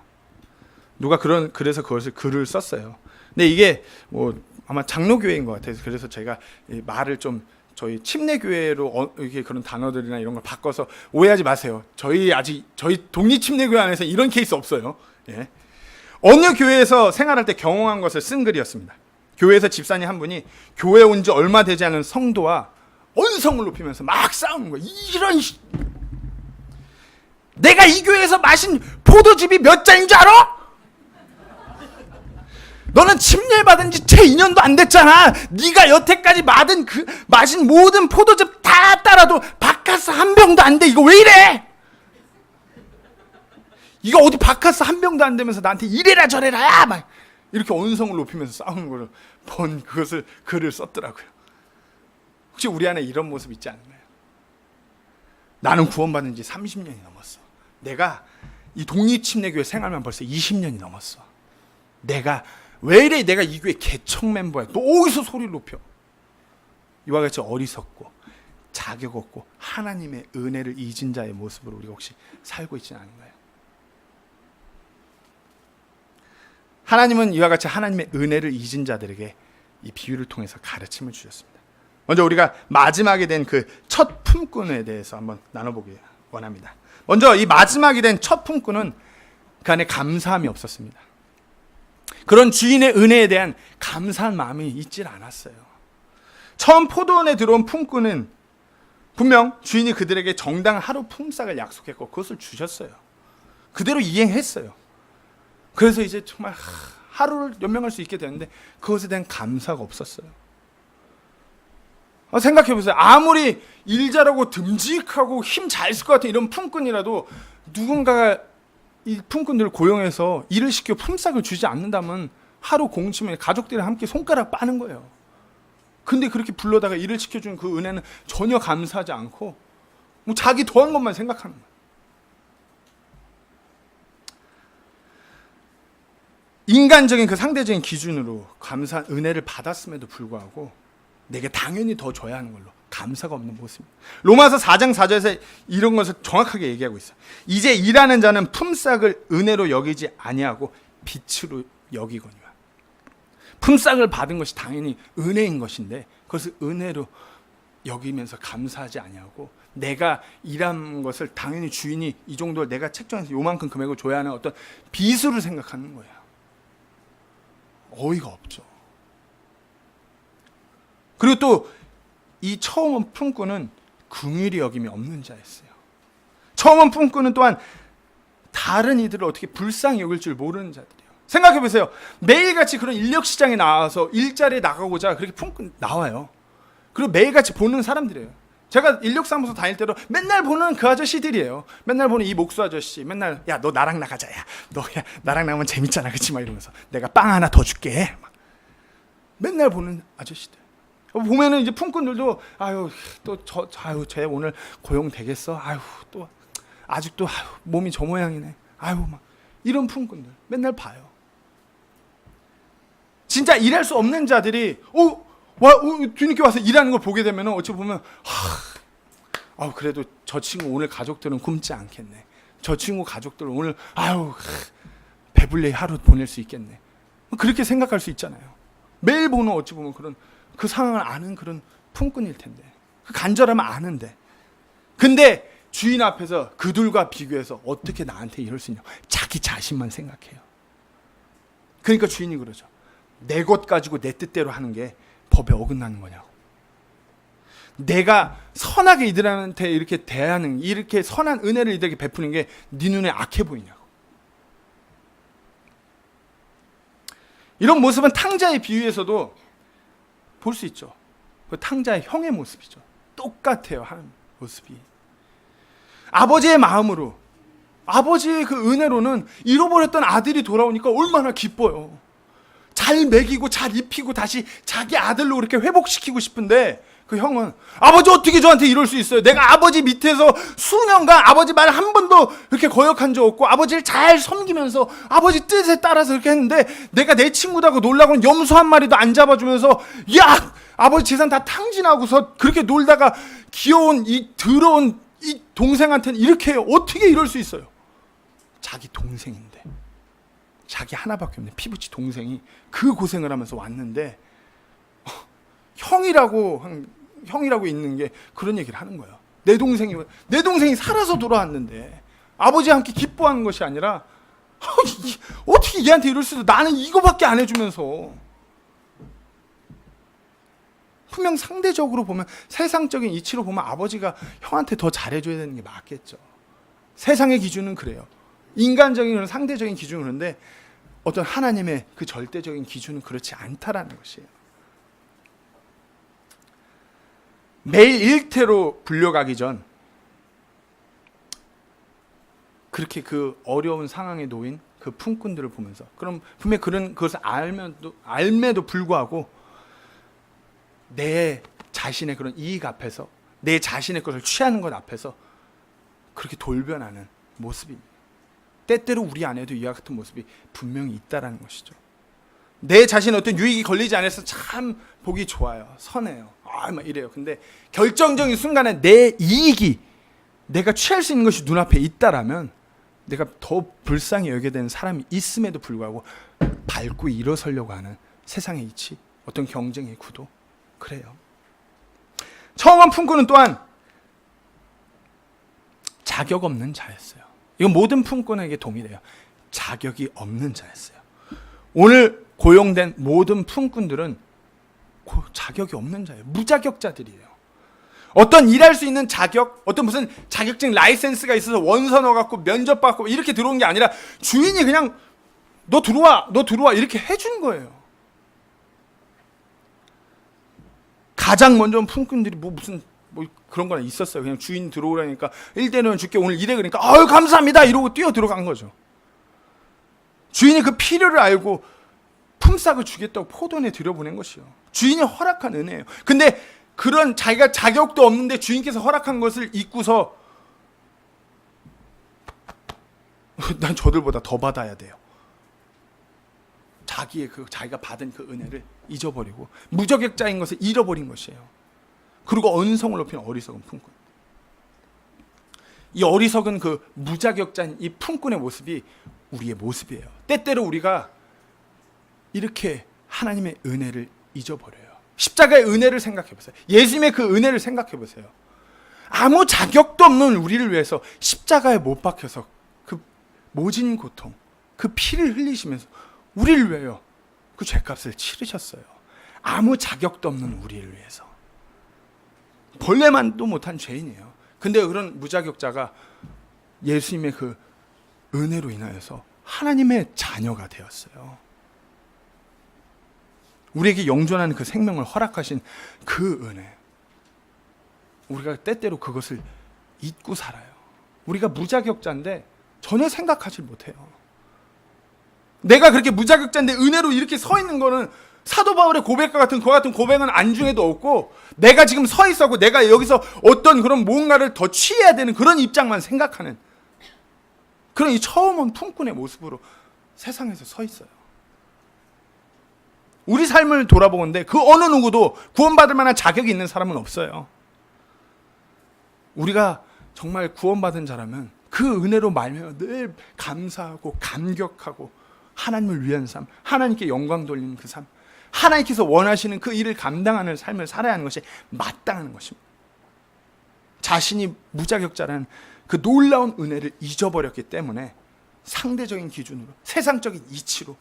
누가 그래서 그것을 글을 썼어요. 근데 이게 뭐 아마 장로교회인 것 같아요. 그래서 제가 말을 좀 저희 침례교회로 이렇게 그런 단어들이나 이런 걸 바꿔서 오해하지 마세요. 저희 독립침례교회 안에서 이런 케이스 없어요. 예. 어느 교회에서 생활할 때 경험한 것을 쓴 글이었습니다. 교회에서 집사님 한 분이 교회 온 지 얼마 되지 않은 성도와 언성을 높이면서 막 싸우는 거예요. 내가 이 교회에서 마신 포도즙이 몇 잔인 줄 알아? 너는 침례받은 지 채 2년도 안 됐잖아. 네가 여태까지 마신 모든 포도즙 다 따라도 바카스 한 병도 안 돼. 이거 왜 이래? 이거 어디 바카스 한 병도 안 되면서 나한테 이래라 저래라 막 이렇게 언성을 높이면서 싸우는 거를 본 그것을 글을 썼더라고요. 혹시 우리 안에 이런 모습 있지 않나요? 나는 구원받은 지 30년이 넘었어. 내가 이 독립침례교회 생활만 벌써 20년이 넘었어. 왜 이래? 내가 이 교회 개척 멤버야. 또 어디서 소리를 높여? 이와 같이 어리석고 자격 없고 하나님의 은혜를 잊은 자의 모습으로 우리가 혹시 살고 있지는 않은가요? 하나님은 이와 같이 하나님의 은혜를 잊은 자들에게 이 비유를 통해서 가르침을 주셨습니다. 먼저 우리가 마지막에 된 그 첫 품꾼에 대해서 한번 나눠보기 원합니다. 먼저 이 마지막이 된 첫 품꾼은 그 안에 감사함이 없었습니다. 그런 주인의 은혜에 대한 감사한 마음이 있질 않았어요. 처음 포도원에 들어온 품꾼은 분명 주인이 그들에게 정당한 하루 품삯을 약속했고 그것을 주셨어요. 그대로 이행했어요. 그래서 이제 정말 하루를 연명할 수 있게 되는데 그것에 대한 감사가 없었어요. 생각해보세요. 아무리 일 잘하고 듬직하고 힘 잘 쓸 것 같은 이런 품꾼이라도 누군가가 이 품꾼들을 고용해서 일을 시켜 품삯을 주지 않는다면 하루 공치면 가족들이랑 함께 손가락 빠는 거예요. 근데 그렇게 불러다가 일을 시켜주는 그 은혜는 전혀 감사하지 않고 뭐 자기 더한 것만 생각하는 거예요. 인간적인 그 상대적인 기준으로 감사한 은혜를 받았음에도 불구하고 내게 당연히 더 줘야 하는 걸로 감사가 없는 모습입니다. 로마서 4장 4절에서 이런 것을 정확하게 얘기하고 있어요. 이제 일하는 자는 품삯을 은혜로 여기지 아니하고 빛으로 여기거니와. 품삯을 받은 것이 당연히 은혜인 것인데 그것을 은혜로 여기면서 감사하지 아니하고 내가 일한 것을 당연히 주인이 이 정도 내가 책정해서 요만큼 금액을 줘야 하는 어떤 빚으로 생각하는 거예요. 어이가 없죠. 그리고 또 이 처음 온 품꾼은 긍휼히 여김이 없는 자였어요. 처음 온 품꾼은 또한 다른 이들을 어떻게 불쌍히 여길 줄 모르는 자들이에요. 생각해 보세요. 매일같이 그런 인력 시장에 나와서 일자리에 나가고자 그렇게 품꾼 나와요. 그리고 매일같이 보는 사람들이에요. 제가 인력사무소 다닐 때도 맨날 보는 그 아저씨들이에요. 맨날 보는 이 목수 아저씨, 맨날 야 너 나랑 나가자, 야 너 야 나랑 나가면 재밌잖아, 그치? 막 이러면서 내가 빵 하나 더 줄게. 막. 맨날 보는 아저씨들. 보면은 이제 품꾼들도 쟤 오늘 고용 되겠어? 아유 또 아직도 몸이 저 모양이네. 아유 막 이런 품꾼들 맨날 봐요. 진짜 일할 수 없는 자들이 뒤늦게 와서 일하는 걸 보게 되면 어찌 보면 그래도 저 친구 오늘 가족들은 굶지 않겠네. 저 친구 가족들은 오늘 배불리 하루 보낼 수 있겠네. 그렇게 생각할 수 있잖아요. 매일 보는 어찌 보면 그런 그 상황을 아는 그런 품꾼일 텐데 그 간절함을 아는데 근데 주인 앞에서 그들과 비교해서 어떻게 나한테 이럴 수 있냐. 자기 자신만 생각해요. 그러니까 주인이 그러죠. 내 것 가지고 내 뜻대로 하는 게 법에 어긋나는 거냐고. 내가 선하게 이들한테 이렇게 대하는 이렇게 선한 은혜를 이들에게 베푸는 게 네 눈에 악해 보이냐고. 이런 모습은 탕자의 비유에서도 볼 수 있죠. 그 탕자의 형의 모습이죠. 똑같아요. 하는 모습이. 아버지의 마음으로 아버지의 그 은혜로는 잃어버렸던 아들이 돌아오니까 얼마나 기뻐요. 잘 먹이고 잘 입히고 다시 자기 아들로 그렇게 회복시키고 싶은데 그 형은 아버지 어떻게 저한테 이럴 수 있어요? 내가 아버지 밑에서 수년간 아버지 말 한 번도 그렇게 거역한 적 없고 아버지를 잘 섬기면서 아버지 뜻에 따라서 그렇게 했는데 내가 내 친구다고 놀라고는 염소 한 마리도 안 잡아주면서 야 아버지 재산 다 탕진하고서 그렇게 놀다가 귀여운 이 더러운 이 동생한테는 이렇게 해요. 어떻게 이럴 수 있어요? 자기 동생인데 자기 하나밖에 없는 피부치 동생이 그 고생을 하면서 왔는데 형이라고 있는 게 그런 얘기를 하는 거예요. 내 동생이 살아서 돌아왔는데 아버지와 함께 기뻐하는 것이 아니라 어떻게 얘한테 이럴 수 있어? 나는 이거밖에 안 해주면서. 분명 상대적으로 보면 세상적인 이치로 보면 아버지가 형한테 더 잘해줘야 되는 게 맞겠죠. 세상의 기준은 그래요. 인간적인 그런 상대적인 기준은 그런데 어떤 하나님의 그 절대적인 기준은 그렇지 않다라는 것이에요. 매일 일태로 불려가기 전 그렇게 그 어려운 상황에 놓인 그 품꾼들을 보면서 그럼 분명히 그것을 알매도 불구하고 내 자신의 그런 이익 앞에서 내 자신의 것을 취하는 것 앞에서 그렇게 돌변하는 모습입니다. 때때로 우리 안에도 이와 같은 모습이 분명히 있다라는 것이죠. 내 자신의 어떤 유익이 걸리지 않아서 참 보기 좋아요. 선해요. 막 이래요. 근데 결정적인 순간에 내 이익이 내가 취할 수 있는 것이 눈앞에 있다라면 내가 더 불쌍히 여겨야 되는 사람이 있음에도 불구하고 밟고 일어서려고 하는 세상의 이치, 어떤 경쟁의 구도, 그래요. 처음 온 품꾼은 또한 자격 없는 자였어요. 이건 모든 품꾼에게 동일해요. 자격이 없는 자였어요. 오늘 고용된 모든 품꾼들은 자격이 없는 자예요. 무자격자들이에요. 어떤 일할 수 있는 자격, 어떤 무슨 자격증 라이센스가 있어서 원서 넣어갖고 면접 받고 이렇게 들어온 게 아니라 주인이 그냥 너 들어와 이렇게 해준 거예요. 가장 먼저 온 품꾼들이 무슨 그런 거나 있었어요. 그냥 주인 들어오라니까 1데나리온 줄게 오늘 이래 그러니까 아유 감사합니다 이러고 뛰어 들어간 거죠. 주인이 그 필요를 알고 품삯을 주겠다고 포도원에 들여보낸 것이요. 주인이 허락한 은혜예요. 근데 그런 자기가 자격도 없는데 주인께서 허락한 것을 잊고서 난 저들보다 더 받아야 돼요. 자기가 받은 그 은혜를 잊어버리고 무자격자인 것을 잃어버린 것이에요. 그리고 언성을 높이는 어리석은 품꾼. 이 어리석은 그 무자격자인 이 품꾼의 모습이 우리의 모습이에요. 때때로 우리가 이렇게 하나님의 은혜를 잊어버려요. 십자가의 은혜를 생각해 보세요. 예수님의 그 은혜를 생각해 보세요. 아무 자격도 없는 우리를 위해서 십자가에 못 박혀서 그 모진 고통, 그 피를 흘리시면서 우리를 위하여 그 죄값을 치르셨어요. 아무 자격도 없는 우리를 위해서. 벌레만도 못한 죄인이에요. 근데 그런 무자격자가 예수님의 그 은혜로 인하여서 하나님의 자녀가 되었어요. 우리에게 영존하는 그 생명을 허락하신 그 은혜. 우리가 때때로 그것을 잊고 살아요. 우리가 무자격자인데 전혀 생각하지 못해요. 내가 그렇게 무자격자인데 은혜로 이렇게 서 있는 거는 사도 바울의 고백과 같은 그와 같은 고백은 안중에도 없고 내가 지금 서 있었고 내가 여기서 어떤 그런 뭔가를 더 취해야 되는 그런 입장만 생각하는 그런 이 처음 온 품꾼의 모습으로 세상에서 서 있어요. 우리 삶을 돌아보건대 그 어느 누구도 구원받을 만한 자격이 있는 사람은 없어요. 우리가 정말 구원받은 자라면 그 은혜로 말미암아 늘 감사하고 감격하고 하나님을 위한 삶, 하나님께 영광 돌리는 그 삶, 하나님께서 원하시는 그 일을 감당하는 삶을 살아야 하는 것이 마땅한 것입니다. 자신이 무자격자라는 그 놀라운 은혜를 잊어버렸기 때문에 상대적인 기준으로, 세상적인 이치로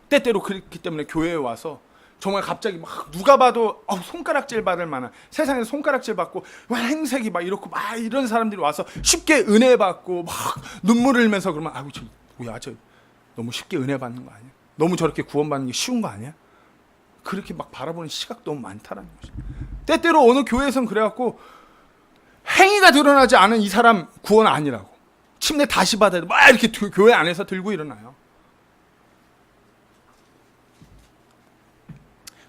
때때로 그렇기 때문에 교회에 와서 정말 갑자기 막 누가 봐도 손가락질 받을 만한, 세상에서 손가락질 받고 행색이 막 이렇고 막 이런 사람들이 와서 쉽게 은혜 받고 막 눈물을 흘리면서 그러면 아이고 저 뭐야 저 너무 쉽게 은혜 받는 거 아니야? 너무 저렇게 구원받는 게 쉬운 거 아니야? 그렇게 막 바라보는 시각도 너무 많다라는 거죠. 때때로 어느 교회에서는 그래갖고 행위가 드러나지 않은 이 사람 구원 아니라고 침례 다시 받아야 돼 막 이렇게 교회 안에서 들고 일어나요.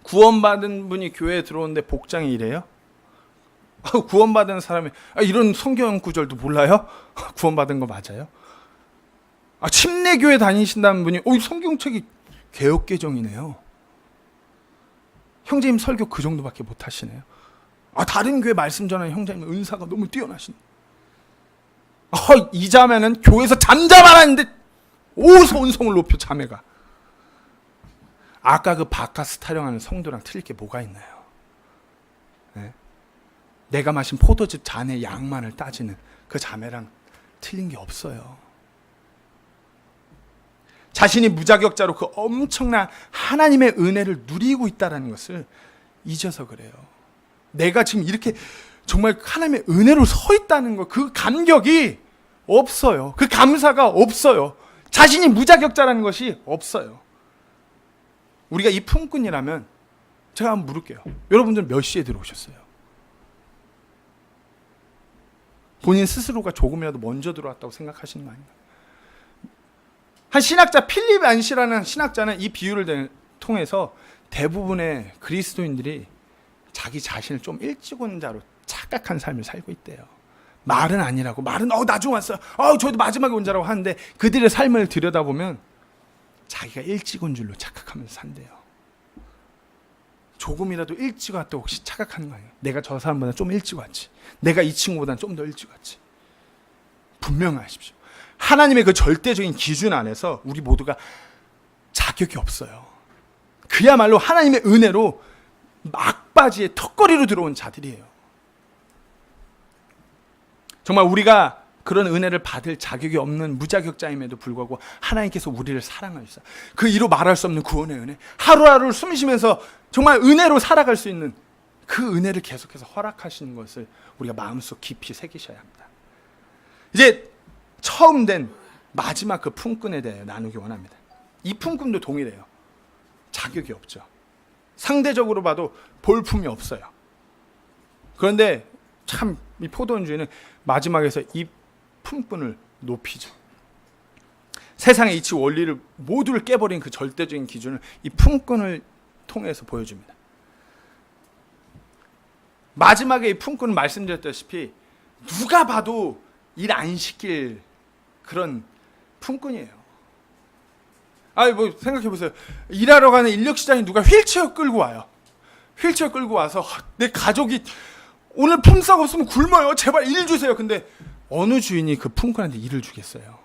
구원받은 분이 교회에 들어오는데 복장이 이래요? 구원받은 사람이 이런 성경 구절도 몰라요? 구원받은 거 맞아요? 침례교회 다니신다는 분이 성경책이 개역개정이네요. 형제님 설교 그 정도밖에 못 하시네요. 다른 교회 말씀 전하는 형제님 은사가 너무 뛰어나시네. 이 자매는 교회에서 잠잠하라는데 어디서 언성을 높여 자매가. 아까 그 바카스 타령하는 성도랑 틀릴 게 뭐가 있나요? 네? 내가 마신 포도즙 잔의 양만을 따지는 그 자매랑 틀린 게 없어요. 자신이 무자격자로 그 엄청난 하나님의 은혜를 누리고 있다는 것을 잊어서 그래요. 내가 지금 이렇게 정말 하나님의 은혜로 서 있다는 것, 그 감격이 없어요. 그 감사가 없어요. 자신이 무자격자라는 것이 없어요. 우리가 이 품꾼이라면 제가 한번 물을게요. 여러분들 몇 시에 들어오셨어요? 본인 스스로가 조금이라도 먼저 들어왔다고 생각하시는 거 아닌가요? 한 신학자 필립 안시라는 신학자는 이 비유를 통해서 대부분의 그리스도인들이 자기 자신을 좀 일찍 온 자로 착각한 삶을 살고 있대요. 말은 아니라고, 말은 나중 왔어요. 저희도 마지막에 온 자라고 하는데 그들의 삶을 들여다보면 자기가 일찍 온 줄로 착각하면서 산대요. 조금이라도 일찍 왔다고 혹시 착각하는 거 아니에요? 내가 저 사람보다 좀 일찍 왔지. 내가 이 친구보다 좀 더 일찍 왔지. 분명하십시오. 하나님의 그 절대적인 기준 안에서 우리 모두가 자격이 없어요. 그야말로 하나님의 은혜로 막바지에 턱걸이로 들어온 자들이에요. 정말 우리가 그런 은혜를 받을 자격이 없는 무자격자임에도 불구하고 하나님께서 우리를 사랑하시사 그 이로 말할 수 없는 구원의 은혜, 하루하루를 숨 쉬면서 정말 은혜로 살아갈 수 있는 그 은혜를 계속해서 허락하시는 것을 우리가 마음속 깊이 새기셔야 합니다. 이제 처음 된 마지막 그 품꾼에 대해 나누기 원합니다. 이 품꾼도 동일해요. 자격이 없죠. 상대적으로 봐도 볼품이 없어요. 그런데 참 이 포도원주의는 마지막에서 이 품꾼을 높이죠. 세상의 이치 원리를 모두를 깨버린 그 절대적인 기준을 이 품꾼을 통해서 보여줍니다. 마지막에 이 품꾼은 말씀드렸다시피 누가 봐도 일 안 시킬 그런 품꾼이에요. 뭐 생각해 보세요. 일하러 가는 인력 시장에 누가 휠체어 끌고 와요. 휠체어 끌고 와서 내 가족이 오늘 품삯 없으면 굶어요. 제발 일 주세요. 근데 어느 주인이 그 품꾼한테 일을 주겠어요?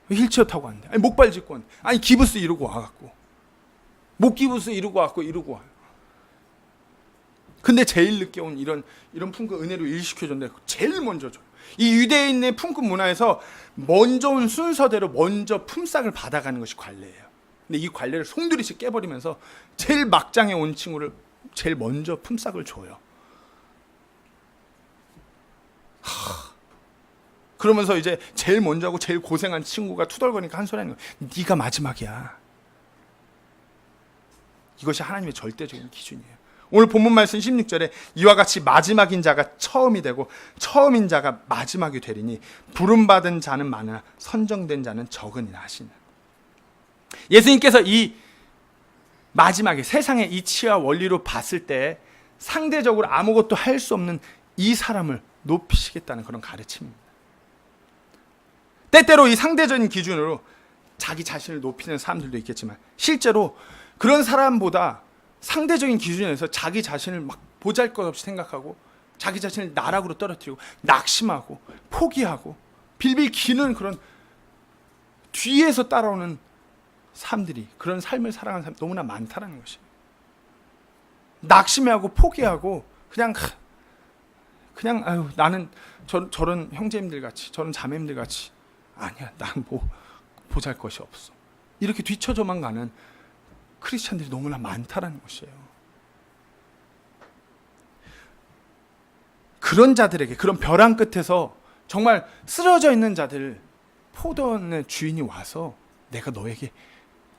휠체어 타고 왔는데, 아니 목발 짚고 왔는데, 아니 기부스 이러고 와갖고, 목 기부스 이러고 왔고 이러고 와요. 근데 제일 늦게 온 이런 품꾼 은혜로 일 시켜줬는데 제일 먼저 줘요. 이 유대인의 품꾼 문화에서 먼저 온 순서대로 먼저 품삯을 받아가는 것이 관례예요. 근데 이 관례를 송두리씩 깨버리면서 제일 막장에 온 친구를 제일 먼저 품삯을 줘요. 그러면서 이제 제일 먼저 하고 제일 고생한 친구가 투덜거리니까 한 소리 하는 거예요. 네가 마지막이야. 이것이 하나님의 절대적인 기준이에요. 오늘 본문 말씀 16절에 이와 같이 마지막인 자가 처음이 되고 처음인 자가 마지막이 되리니 부름받은 자는 많으나 선정된 자는 적으니라 하시는. 예수님께서 이 마지막에 세상의 이치와 원리로 봤을 때 상대적으로 아무것도 할 수 없는 이 사람을 높이시겠다는 그런 가르침입니다. 때때로 이 상대적인 기준으로 자기 자신을 높이는 사람들도 있겠지만 실제로 그런 사람보다 상대적인 기준에서 자기 자신을 막 보잘것없이 생각하고 자기 자신을 나락으로 떨어뜨리고 낙심하고 포기하고 빌빌 기는 그런 뒤에서 따라오는 사람들이 그런 삶을 살아가는 사람이 너무나 많다는 것이에요. 낙심하고 포기하고 그냥 아유 나는 저런 형제님들 같이 저런 자매님들 같이 아니야 난 뭐 보잘것이 없어 이렇게 뒤쳐져만 가는 크리스찬들이 너무나 많다라는 것이에요. 그런 자들에게 그런 벼랑 끝에서 정말 쓰러져 있는 자들 포도원의 주인이 와서 내가 너에게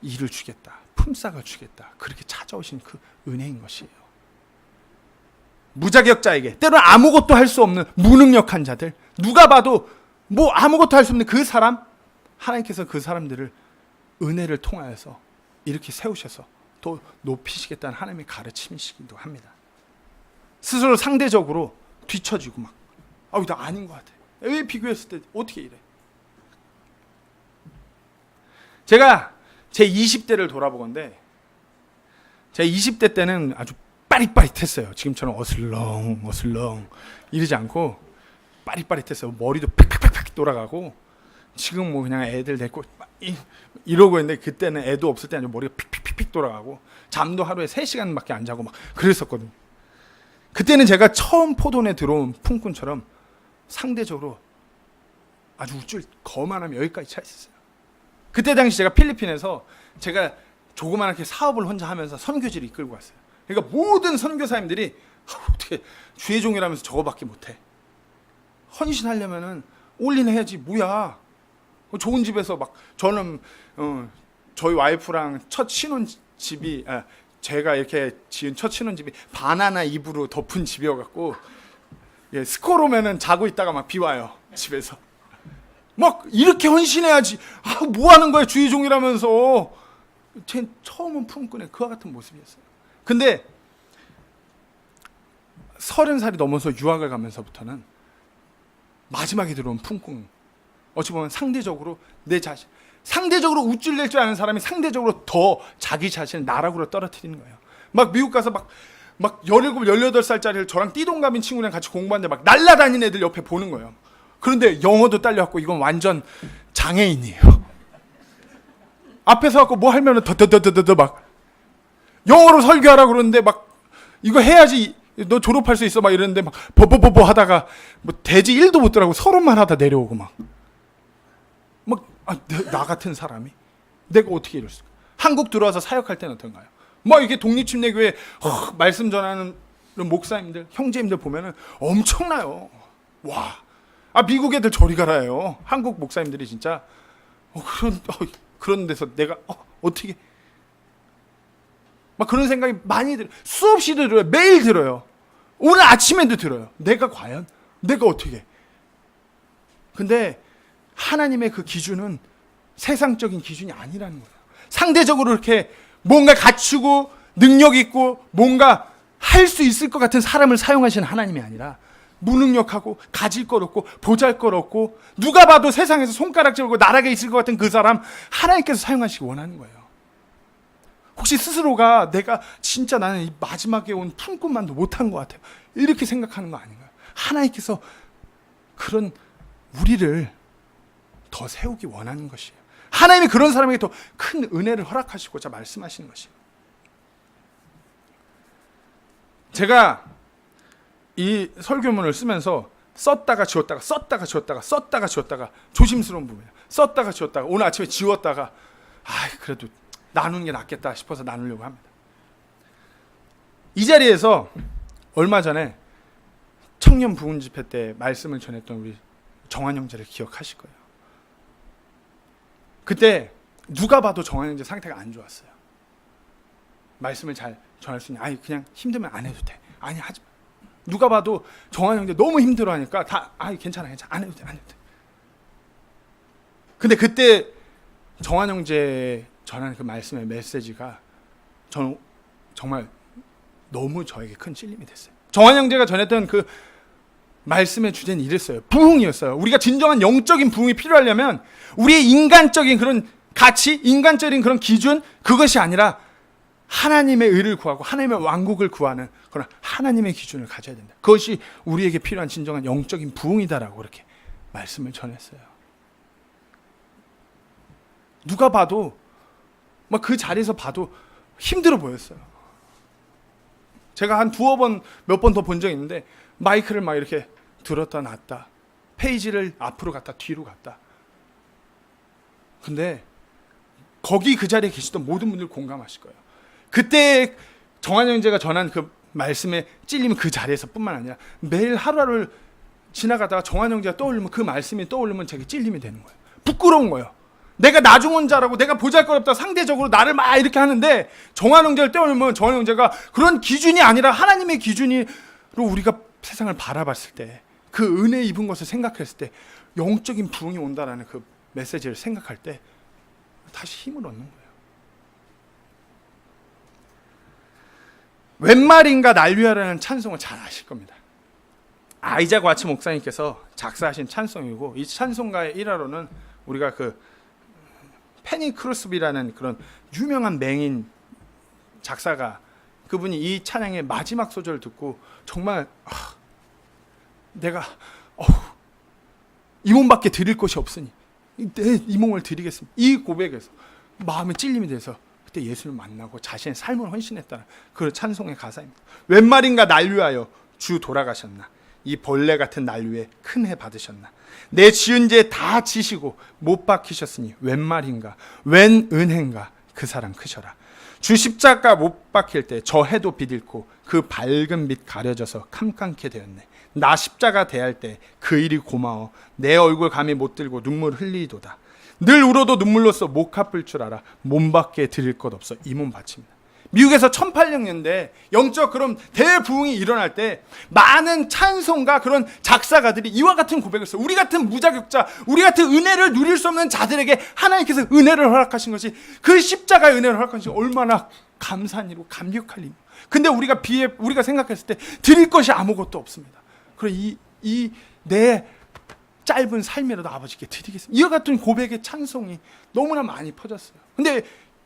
일을 주겠다 품삯을 주겠다 그렇게 찾아오신 그 은혜인 것이에요. 무자격자에게 때로는 아무것도 할 수 없는 무능력한 자들 누가 봐도 뭐 아무것도 할 수 없는 그 사람 하나님께서 그 사람들을 은혜를 통하여서 이렇게 세우셔서 또 높이시겠다는 하나님의 가르침이시기도 합니다. 스스로 상대적으로 뒤처지고 막 나 아닌 것 같아. 왜 비교했을 때 어떻게 이래? 제가 제 20대를 돌아보건데 제 20대 때는 아주 빠릿빠릿했어요. 지금처럼 어슬렁 이러지 않고 빠릿빠릿했어요. 머리도 팍팍팍 돌아가고 지금 뭐 그냥 애들 데리고 이러고 있는데 그때는 애도 없을 때는 머리가 픽픽픽 돌아가고 잠도 하루에 3시간밖에 안 자고 막 그랬었거든요. 그때는 제가 처음 포도원에 들어온 품꾼처럼 상대적으로 아주 우쭐 거만하면 여기까지 차 있었어요. 그때 당시 제가 필리핀에서 제가 조그맣게 사업을 혼자 하면서 선교지를 이끌고 왔어요. 그러니까 모든 선교사님들이 어떻게 주의 종이라면서 저거밖에 못해. 헌신하려면은 올인해야지 뭐야. 좋은 집에서 막 저는 저희 와이프랑 첫 신혼집이 제가 이렇게 지은 첫 신혼집이 바나나 잎으로 덮은 집이어갖고 스콜 오면은 자고 있다가 막 비 와요 집에서. 막 이렇게 헌신해야지. 뭐 하는 거야 주의 종이라면서. 제 처음은 품꾼의 그와 같은 모습이었어요. 근데 30살이 넘어서 유학을 가면서부터는 마지막에 들어온 품꾼 어찌 보면 상대적으로 내 자신 상대적으로 우쭐댈 줄 아는 사람이 상대적으로 더 자기 자신을 나락으로 떨어뜨리는 거예요. 막 미국 가서 막 17, 18살짜리를 저랑 띠동갑인 친구랑 같이 공부하는데 막 날라다니는 애들 옆에 보는 거예요. 그런데 영어도 딸려갖고 이건 완전 장애인이에요. 앞에서 갖고 뭐 하면은 더더더더더 막 영어로 설교하라 그러는데 막 이거 해야지 너 졸업할 수 있어 막 이러는데 막 버버버버 하다가 뭐 대지 1도 못 들어가고 서론만 하다 내려오고 막 나 같은 사람이 내가 어떻게 이럴 수가. 한국 들어와서 사역할 때는 어떤가요? 뭐 이렇게 독립침례교회 말씀 전하는 목사님들 형제님들 보면은 엄청나요. 와, 미국 애들 저리 가라요. 한국 목사님들이 진짜 그런 데서 내가 어떻게 막 그런 생각이 많이 들어요. 수없이 들어요. 매일 들어요. 오늘 아침에도 들어요. 내가 과연? 내가 어떻게? 근데 하나님의 그 기준은 세상적인 기준이 아니라는 거예요. 상대적으로 이렇게 뭔가 갖추고 능력 있고 뭔가 할 수 있을 것 같은 사람을 사용하시는 하나님이 아니라 무능력하고 가질 것 없고 보잘 것 없고 누가 봐도 세상에서 손가락질 고 나락에 있을 것 같은 그 사람 하나님께서 사용하시기 원하는 거예요. 혹시 스스로가 내가 진짜 나는 이 마지막에 온 품꾼만도 못한 것 같아요, 이렇게 생각하는 거 아닌가요? 하나님께서 그런 우리를 더 세우기 원하는 것이에요. 하나님이 그런 사람에게 더 큰 은혜를 허락하시고자 말씀하시는 것이에요. 제가 이 설교문을 쓰면서 썼다가 지웠다가 썼다가 지웠다가 썼다가 지웠다가 조심스러운 부분이에요. 썼다가 지웠다가 오늘 아침에 지웠다가 그래도 나누는 게 낫겠다 싶어서 나누려고 합니다. 이 자리에서 얼마 전에 청년 부흥 집회 때 말씀을 전했던 우리 정한 형제를 기억하실 거예요. 그때 누가 봐도 정한 형제 상태가 안 좋았어요. 말씀을 잘 전할 수 있냐? 그냥 힘들면 안 해도 돼. 아니, 하지 마. 누가 봐도 정한 형제 너무 힘들어하니까 다 괜찮아 안 해도 돼. 근데 그때 정한 형제 전하는 그 말씀의 메시지가 저는 정말 너무 저에게 큰 찔림이 됐어요. 정한 형제가 전했던 그 말씀의 주제는 이랬어요. 부흥이었어요. 우리가 진정한 영적인 부흥이 필요하려면 우리의 인간적인 그런 가치, 인간적인 그런 기준, 그것이 아니라 하나님의 의를 구하고 하나님의 왕국을 구하는 그런 하나님의 기준을 가져야 된다. 그것이 우리에게 필요한 진정한 영적인 부흥이다라고 그렇게 말씀을 전했어요. 누가 봐도 막 그 자리에서 봐도 힘들어 보였어요. 제가 한 두어 번, 몇 번 더 본 적이 있는데 마이크를 막 이렇게 들었다 놨다, 페이지를 앞으로 갔다 뒤로 갔다. 근데 거기 그 자리에 계시던 모든 분들 공감하실 거예요. 그때 정한 형제가 전한 그 말씀에 찔리면 그 자리에서 뿐만 아니라 매일 하루하루를 지나가다가 정한 형제가 떠올리면 그 말씀이 떠올리면 제게 찔림이 되는 거예요. 부끄러운 거예요. 내가 나중은 자라고 내가 보잘것없다 상대적으로 나를 막 이렇게 하는데 정한 형제를 떠올리면 정한 형제가 그런 기준이 아니라 하나님의 기준으로 우리가 세상을 바라봤을 때 그 은혜 입은 것을 생각했을 때 영적인 부흥이 온다라는 그 메시지를 생각할 때 다시 힘을 얻는 거예요. 웬 말인가 날 위하라는 찬송을 잘 아실 겁니다. 아이작 와츠 목사님께서 작사하신 찬송이고, 이 찬송가의 일화로는 우리가 그 페니 크루스비라는 그런 유명한 맹인 작사가, 그분이 이 찬양의 마지막 소절을 듣고 정말 내가 이 몸밖에 드릴 것이 없으니 이 몸을 드리겠습니다, 이 고백에서 마음에 찔림이 돼서 그때 예수를 만나고 자신의 삶을 헌신했다는 그 찬송의 가사입니다. 웬 말인가 날 위하여 주 돌아가셨나, 이 벌레 같은 날 위해 큰 해 받으셨나, 내 지은 죄 다 지시고 못 박히셨으니 웬 말인가 웬 은혜인가 그 사랑 크셔라. 주 십자가 못 박힐 때 저 해도 빛 잃고 그 밝은 빛 가려져서 캄캄케 되었네. 나 십자가 대할 때 그 일이 고마워 내 얼굴 감히 못 들고 눈물 흘리도다. 늘 울어도 눈물로써 못 갚을 줄 알아 몸밖에 드릴 것 없어 이 몸 바칩니다. 미국에서 1800년대 영적 그런 대부흥이 일어날 때 많은 찬송가 그런 작사가들이 이와 같은 고백을 했어요. 우리 같은 무자격자, 우리 같은 은혜를 누릴 수 없는 자들에게 하나님께서 은혜를 허락하신 것이, 그 십자가의 은혜를 허락하신 것이 얼마나 감사한 일이고 감격할 일이고, 근데 우리가 생각했을 때 드릴 것이 아무것도 없습니다. 그래 이 내 짧은 삶이라도 아버지께 드리겠습니다. 이와 같은 고백의 찬송이 너무나 많이 퍼졌어요. 근데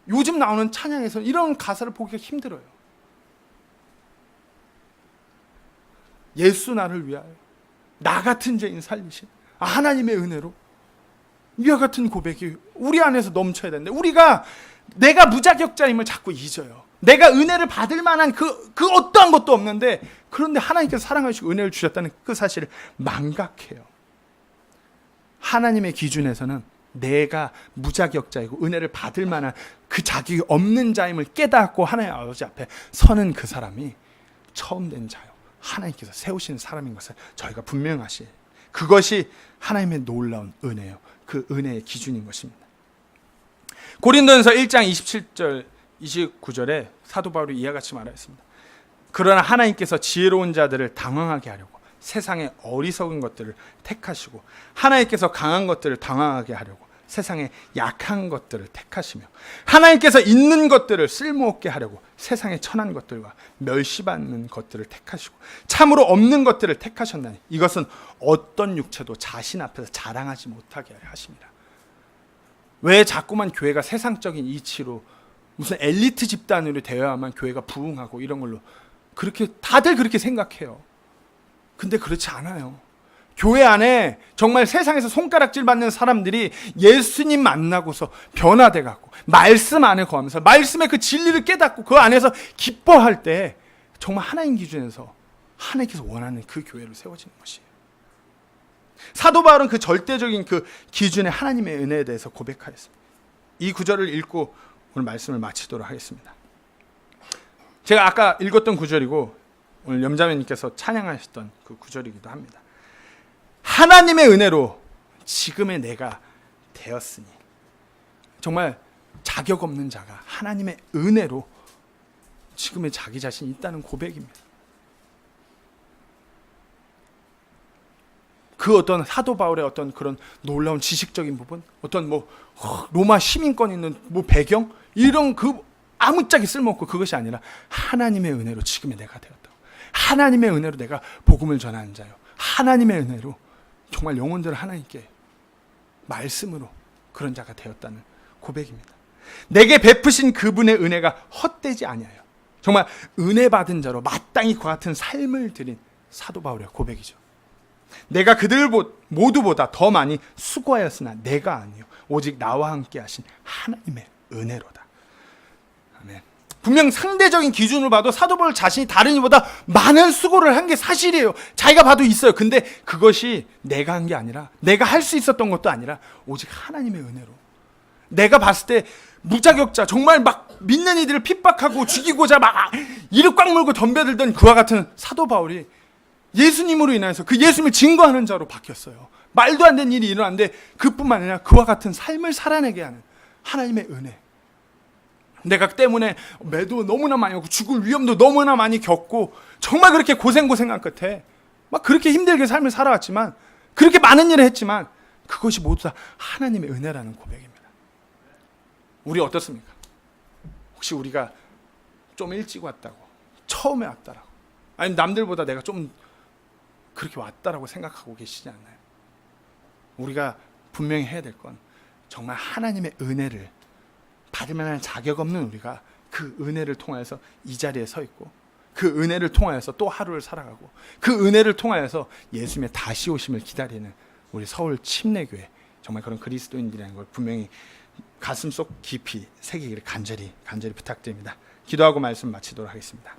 요즘 나오는 찬양에서 이런 가사를 보기가 힘들어요. 예수 나를 위하여 나 같은 죄인 살리신 하나님의 은혜로, 이와 같은 고백이 우리 안에서 넘쳐야 되는데 내가 무자격자임을 자꾸 잊어요. 내가 은혜를 받을 만한 그 어떠한 것도 없는데, 그런데 하나님께서 사랑하시고 은혜를 주셨다는 그 사실을 망각해요. 하나님의 기준에서는 내가 무자격자이고 은혜를 받을 만한 그 자격이 없는 자임을 깨닫고 하나님 아버지 앞에 서는 그 사람이 처음 된 자요, 하나님께서 세우시는 사람인 것을 저희가 분명하시, 그것이 하나님의 놀라운 은혜요, 그 은혜의 기준인 것입니다. 고린도전서 1장 27절 29절에 사도 바울이 이와 같이 말하였습니다. 그러나 하나님께서 지혜로운 자들을 당황하게 하려고 세상의 어리석은 것들을 택하시고 하나님께서 강한 것들을 당황하게 하려고 세상의 약한 것들을 택하시며 하나님께서 있는 것들을 쓸모없게 하려고 세상의 천한 것들과 멸시받는 것들을 택하시고 참으로 없는 것들을 택하셨나니 이것은 어떤 육체도 자신 앞에서 자랑하지 못하게 하려 하십니다. 왜 자꾸만 교회가 세상적인 이치로 무슨 엘리트 집단으로 되어야만 교회가 부흥하고 이런 걸로 그렇게 다들 그렇게 생각해요. 근데 그렇지 않아요. 교회 안에 정말 세상에서 손가락질 받는 사람들이 예수님 만나고서 변화돼 갖고 말씀 안에 거하면서 말씀의 그 진리를 깨닫고 그 안에서 기뻐할 때 정말 하나님 기준에서 하나님께서 원하는 그 교회로 세워지는 것이에요. 사도 바울은 그 절대적인 그 기준의 하나님의 은혜에 대해서 고백하였습니다. 이 구절을 읽고 오늘 말씀을 마치도록 하겠습니다. 제가 아까 읽었던 구절이고 오늘 염자매님께서 찬양하셨던 그 구절이기도 합니다. 하나님의 은혜로 지금의 내가 되었으니, 정말 자격 없는 자가 하나님의 은혜로 지금의 자기 자신이 있다는 고백입니다. 그 어떤 사도 바울의 어떤 그런 놀라운 지식적인 부분, 어떤 뭐 로마 시민권 있는 뭐 배경 이런 그 아무짝에 쓸모없고 그것이 아니라 하나님의 은혜로 지금의 내가 되었다고. 하나님의 은혜로 내가 복음을 전하는 자요. 하나님의 은혜로 정말 영혼들을 하나님께 말씀으로 그런 자가 되었다는 고백입니다. 내게 베푸신 그분의 은혜가 헛되지 아니하여 정말 은혜 받은 자로 마땅히 그와 같은 삶을 드린 사도 바울의 고백이죠. 내가 그들 모두보다 더 많이 수고하였으나 내가 아니요 오직 나와 함께 하신 하나님의 은혜로다. 아멘. 분명 상대적인 기준으로 봐도 사도 바울 자신이 다른 이보다 많은 수고를 한 게 사실이에요. 자기가 봐도 있어요. 근데 그것이 내가 한 게 아니라, 내가 할 수 있었던 것도 아니라 오직 하나님의 은혜로. 내가 봤을 때 무자격자, 정말 막 믿는 이들을 핍박하고 죽이고자 막 이를 꽉 물고 덤벼들던 그와 같은 사도 바울이 예수님으로 인해서 그 예수님을 증거하는 자로 바뀌었어요. 말도 안 되는 일이 일어났는데 그뿐만 아니라 그와 같은 삶을 살아내게 하는 하나님의 은혜. 내가 때문에 매도 너무나 많이 하고 죽을 위험도 너무나 많이 겪고 정말 그렇게 고생한 끝에 막 그렇게 힘들게 삶을 살아왔지만, 그렇게 많은 일을 했지만 그것이 모두 다 하나님의 은혜라는 고백입니다. 우리 어떻습니까? 혹시 우리가 좀 일찍 왔다고, 처음에 왔다라고, 아니면 남들보다 내가 좀 그렇게 왔다라고 생각하고 계시지 않나요? 우리가 분명히 해야 될 건 정말 하나님의 은혜를 받을 만한 자격 없는 우리가 그 은혜를 통하여서 이 자리에 서 있고, 그 은혜를 통하여서 또 하루를 살아가고, 그 은혜를 통하여서 예수님의 다시 오심을 기다리는 우리 서울 침례교회 정말 그런 그리스도인들이라는 걸 분명히 가슴속 깊이 새기기를 간절히 부탁드립니다. 기도하고 말씀 마치도록 하겠습니다.